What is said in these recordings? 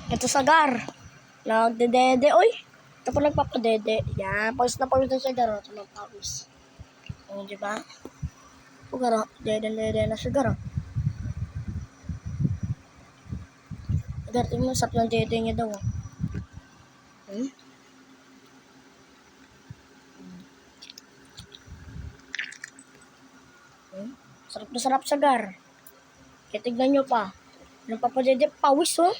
Ito sagar. Nagdedede, oy. Ito pa nagpapadede. Yan, pawis na pawis na sagar. Ito magpawis. O, diba? O, garo. Dede na sagar. Sagar, tingnan mo, sap ng dede niya daw. Hmm? Sarap na sarap sagar. Kaya tignan nyo pa. Nagpapadede, pawis, oh.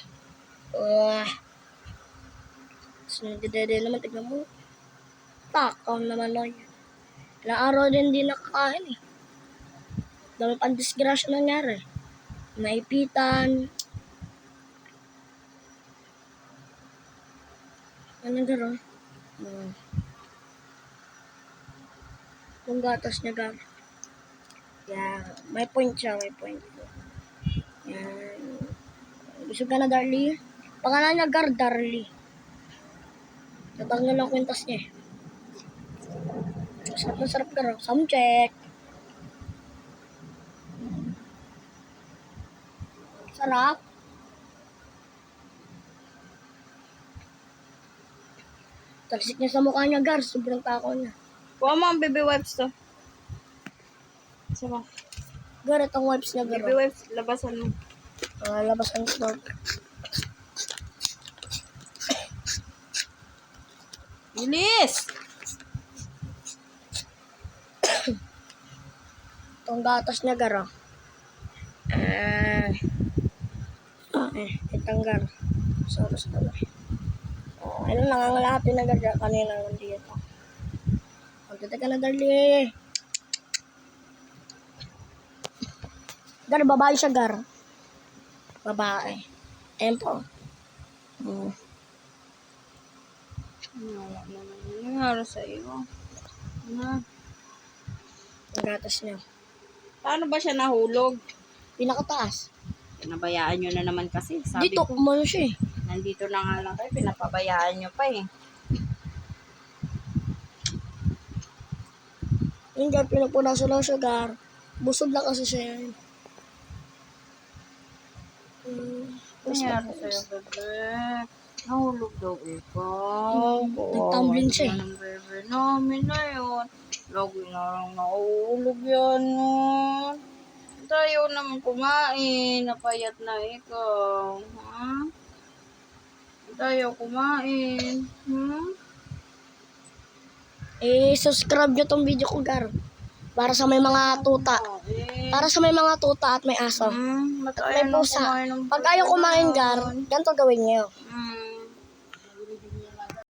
Sinadede naman, tignan mo. Takaw naman lang yan. Ilang araw din di nakakain eh. Dami pang disgrasya nangyari. Naipitan. Ano gano'n? Yung gatas niya gano'n. Yan. May point siya, may point. Yan. Gusto ka na, Darlie? Pangalan niya Gar, Darlie. Natanggal ang kwintas niya eh. Sarap na sarap ka rin. Sound check. Sarap. Talsik niya sa mukha niya, Gar. Sobrang takaw niya. Kuha mo ang baby wipes to. Sama. Gar, itong wipes niya, Gar. Baby wipes, labasan mo. Labasan ko. Bilis! Itong gatas niya, Gar. Itong Gar. Soros ka ba? Ayun, nangangalahati na Gar. Kanina nandito. Magtata ka na, Darlie. Gar, babae siya, Gar. Babae. Ayan po. Wala naman yung nangyari sa'yo. Ano? Ang gatas niya. Paano ba siya nahulog? Pinakataas. Pinabayaan nyo na naman kasi. Sabi Dito, ko, umano siya eh. nandito na nga lang kayo. Pinapabayaan nyo pa eh. Yung Gar, pinapunasan lang siya, Gar. Busog na kasi siya yun. Nangyari sa'yo, bebe. Nahulog daw ikaw. Nagtumbling siya eh. Ang bebe namin na yun. Lagi na lang nahulog yan. Tayo naman kumain. Napayat na ikaw. Ha? Tayo kumain. Subscribe nyo tong video ko, Gar. Para sa may mga tuta. Para sa may mga tuta at may aso. At may pusa. Pag ayaw kumain, Gar, ganito gawin nyo.